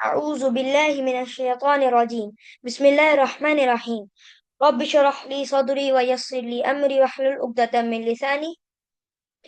أعوذ بالله من الشيطان الرجيم. بسم الله الرحمن الرحيم. رب اشرح لي صدري ويسر لي أمري واحلل عقدة من لساني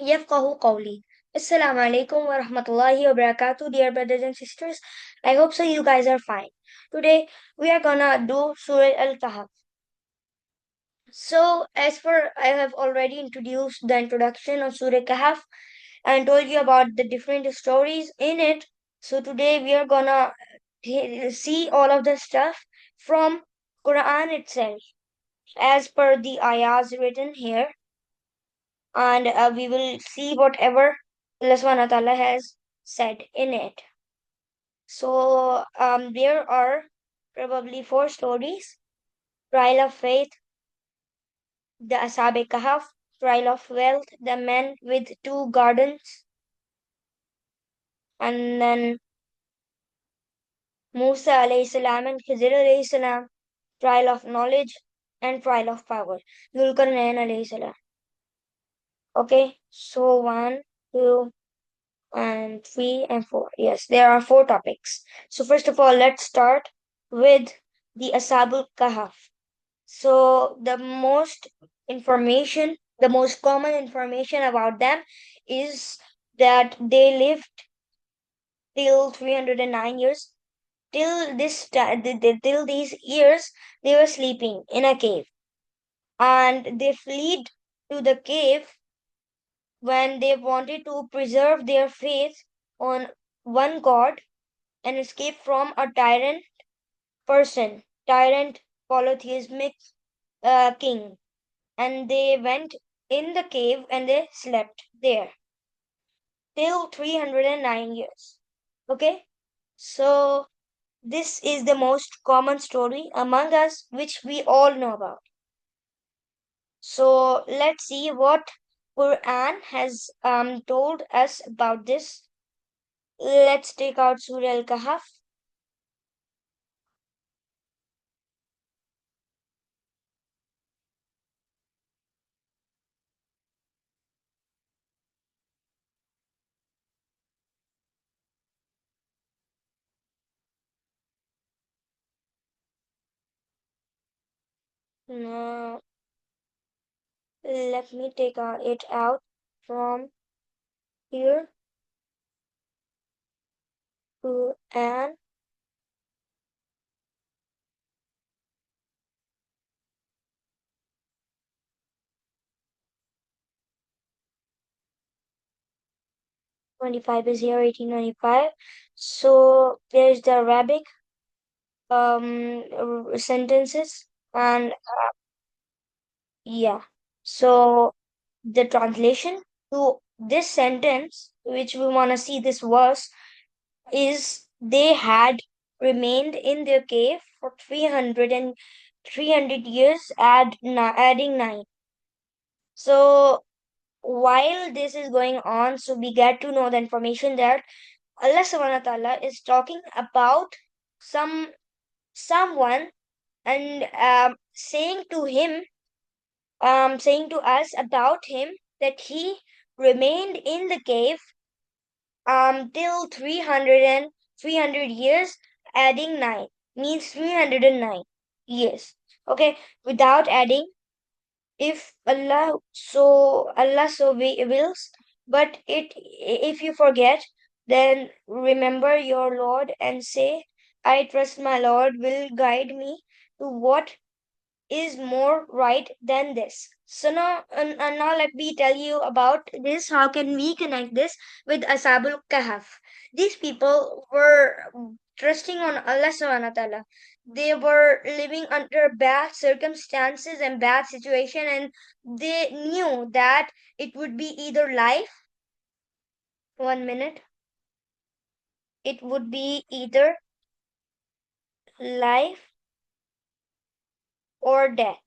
يفقه قولي. Assalamu alaikum wa rahmatullahi wa barakatuh, dear brothers and sisters. I hope so you guys are fine. Today we are gonna do Surah Al-Kahf. So, as per I have already introduced the introduction of Surah Kahf and told you about the different stories in it. So today we are gonna see all of the stuff from Quran itself as per the ayahs written here, and we will see whatever Allah subhanahu wa ta'ala has said in it. So there are probably four stories: trial of faith, the Ashab Kahf, trial of wealth, the men with two gardens, and then Musa alayhi salam and Khizr alayhi salam, trial of knowledge and trial of power. Zulkarnain alayhi salam. Okay, so one, two, and three, and four. Yes, there are four topics. So first of all, let's start with the Ashabul Kahf. So the most common information about them is that they lived till 309 years. Till these years, they were sleeping in a cave, and they fled to the cave when they wanted to preserve their faith on one God and escape from a tyrant polytheistic king. And they went in the cave and they slept there till 309 years. Okay, so this is the most common story among us, which we all know about. So let's see what Quran has told us about this. Let's take out Surah Al-Kahf. Now, let me take it out from here. Quran 25 is here, 1895. So there's the Arabic sentences, and yeah. So the translation to this sentence, which we want to see this verse, is they had remained in their cave for 300 years, adding 9. So while this is going on, so we get to know the information that Allah subhanahu wa ta'ala is talking about someone, and saying to us about him that he remained in the cave till 300 years, adding 9 means 309 years. Okay, without adding, if Allah so wills. But it if you forget, then remember your Lord and say, I trust my Lord will guide me to what is more right than this. So now let me tell you about this. How can we connect this with Ashabul Kahf? These people were trusting on Allah subhanahu wa ta'ala. They were living under bad circumstances and bad situation, and they knew that it would be either life, 1 minute, it would be either life or death.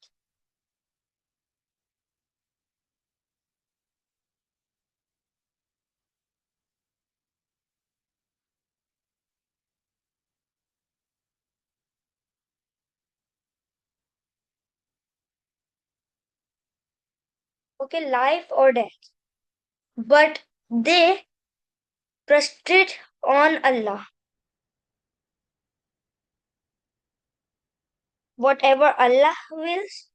Okay, life or death. But they trusted on Allah. Whatever Allah wills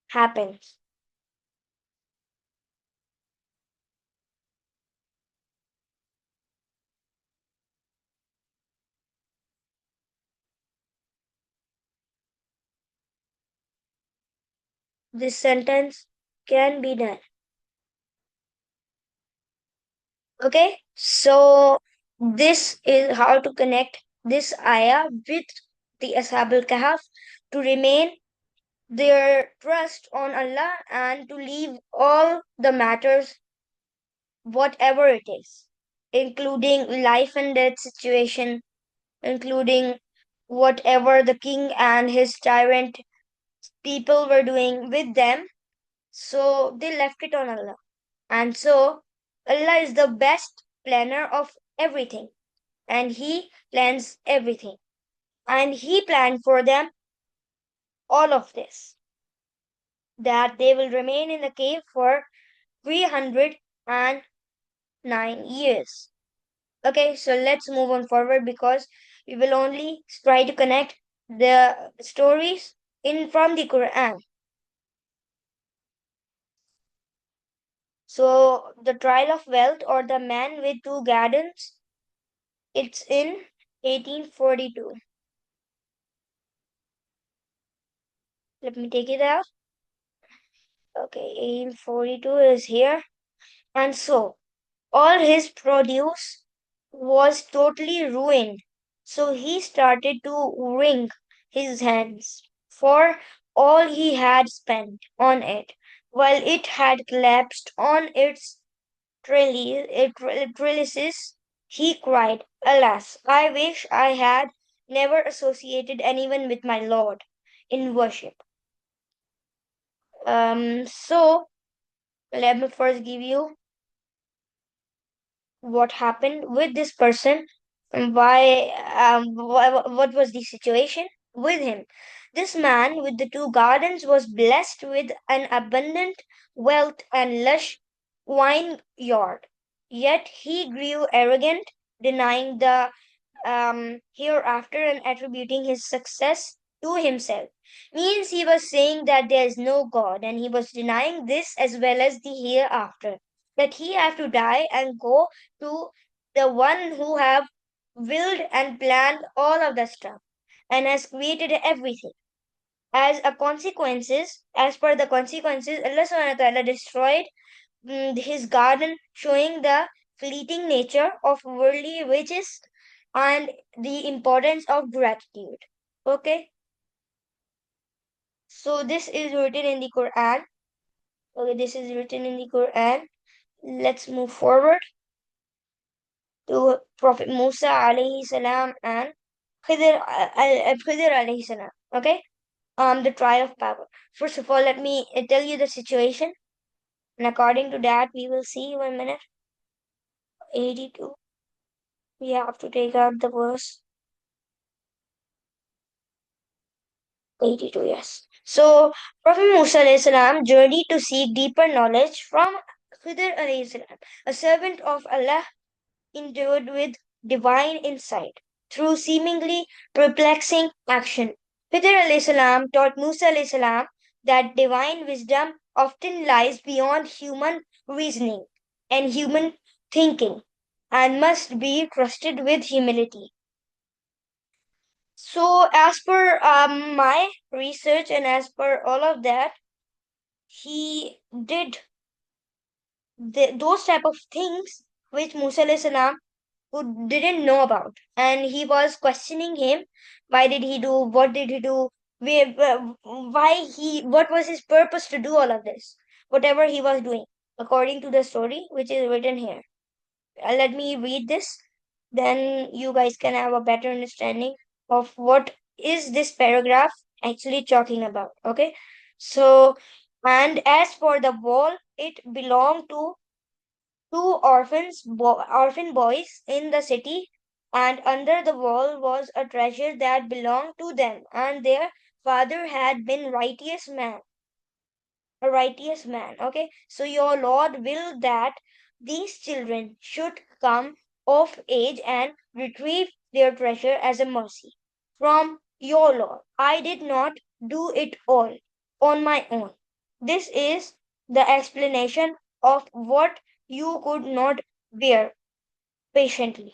happens. This sentence can be done. Okay, so this is how to connect this ayah with the Ashab al Kahf to remain their trust on Allah and to leave all the matters, whatever it is, including life and death situation, including whatever the king and his tyrant people were doing with them. So they left it on Allah. And so Allah is the best planner of everything, and He plans everything. And He planned for them all of this, that they will remain in the cave for 309 years. Okay, so let's move on forward because we will only try to connect the stories in from the Quran. So the trial of wealth or the man with two gardens, it's in 1842. Let me take it out. Okay, 1842 is here. And so all his produce was totally ruined. So he started to wring his hands for all he had spent on it, while it had collapsed on its trellises. He cried, "Alas, I wish I had never associated anyone with my Lord in worship." So let me first give you what happened with this person and what was the situation with him. This man with the two gardens was blessed with an abundant wealth and lush vineyard. Yet he grew arrogant, denying the hereafter and attributing his success to himself. Means he was saying that there is no God, and he was denying this as well as the hereafter. That he have to die and go to the one who have willed and planned all of the stuff and has created everything. As per the consequences, Allah subhanahu wa ta'ala destroyed his garden, showing the fleeting nature of worldly riches and the importance of gratitude. Okay, so this is written in the Quran. Okay, this is written in the Quran. Let's move forward to Prophet Musa alayhi salam and Khidr alayhi salam. Okay, the trial of power. First of all, let me tell you the situation, and according to that, we will see 1 minute. 82. We have to take out the verse 82, yes. So, Prophet Musa alayhi salam journeyed to seek deeper knowledge from Khidr alayhi salam, a servant of Allah endued with divine insight through seemingly perplexing action. Khidr alayhi salam taught Musa alayhi salam that divine wisdom often lies beyond human reasoning and human thinking and must be trusted with humility. So, as per my research and as per all of that, he did those type of things which Musa alayhi salam who didn't know about, and he was questioning him. Why did he do? What did he do? Why he? What was his purpose to do all of this? Whatever he was doing, according to the story which is written here. Let me read this, then you guys can have a better understanding of what is this paragraph actually talking about. Okay, so and as for the wall, it belonged to two orphan boys in the city, and under the wall was a treasure that belonged to them, and their father had been a righteous man. Okay, so your Lord will that these children should come of age and retrieve their treasure as a mercy from your Lord. I did not do it all on my own. This is the explanation of what you could not bear patiently.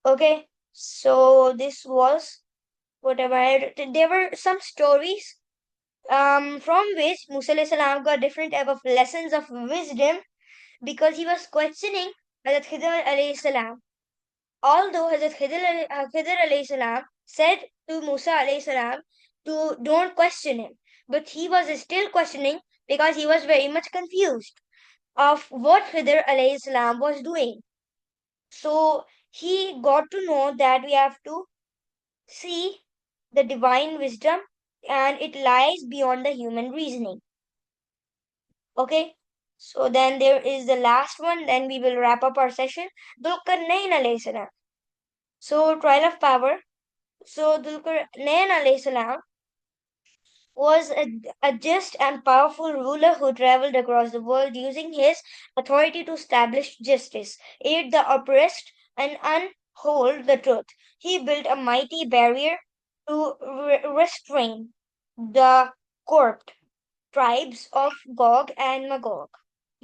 Okay, so this was whatever I read. There were some stories from which Musa alayhi salam got different type of lessons of wisdom because he was questioning Hazrat Khidr alayhi salam. Although Hazrat Khidr alayhi salam said to Musa alayhi salam to don't question him, but he was still questioning because he was very much confused of what Khidr alayhi salam was doing. So he got to know that we have to see the divine wisdom and it lies beyond the human reasoning. Okay, so then there is the last one, then we will wrap up our session. Dulkarnain alayhi salam. So, trial of power. So, Dulkarnain alayhi salam was a just and powerful ruler who traveled across the world using his authority to establish justice, aid the oppressed, and unhold the truth. He built a mighty barrier to restrain the corrupt tribes of Gog and Magog,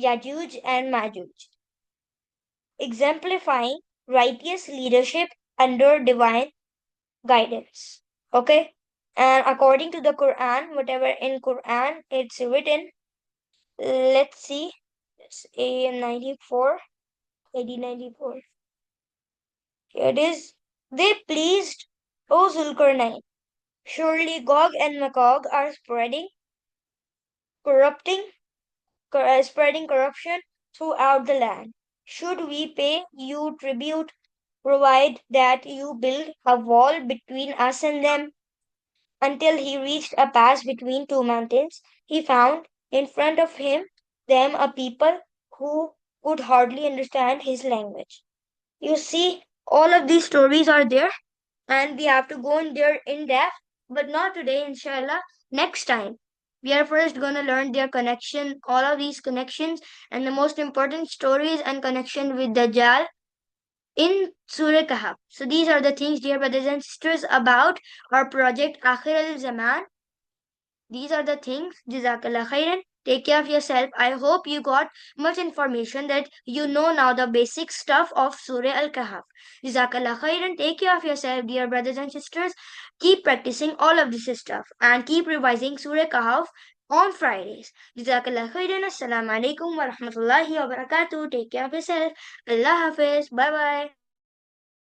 Yajuj and Majuj, exemplifying righteous leadership under divine guidance. Okay? And according to the Quran, whatever in Quran it's written, let's see, it's A94, AD 94. Here it is. They pleased, O Zulkarnain. Surely Gog and Magog are corrupting, spreading corruption throughout the land. Should we pay you tribute, provide that you build a wall between us and them? Until he reached a pass between two mountains, he found in front of him them a people who could hardly understand his language. You see, all of these stories are there, and we have to go in there in depth, but not today, inshallah. Next time, we are first gonna learn their connection, all of these connections, and the most important stories and connection with Dajjal in Surah Kahf. So these are the things, dear brothers and sisters, about our project Akhir al-Zaman. These are the things. Jazakallah khairan. Take care of yourself. I hope you got much information that you know now the basic stuff of Surah Al-Kahf. Jazakallah khairan. Take care of yourself, dear brothers and sisters. Keep practicing all of this stuff and keep revising Surah Kahf on Fridays. Jazakallah khairan. Assalamu alaikum wa rahmatullahi wa barakatuh. Take care of yourself. Allah Hafiz. Bye bye.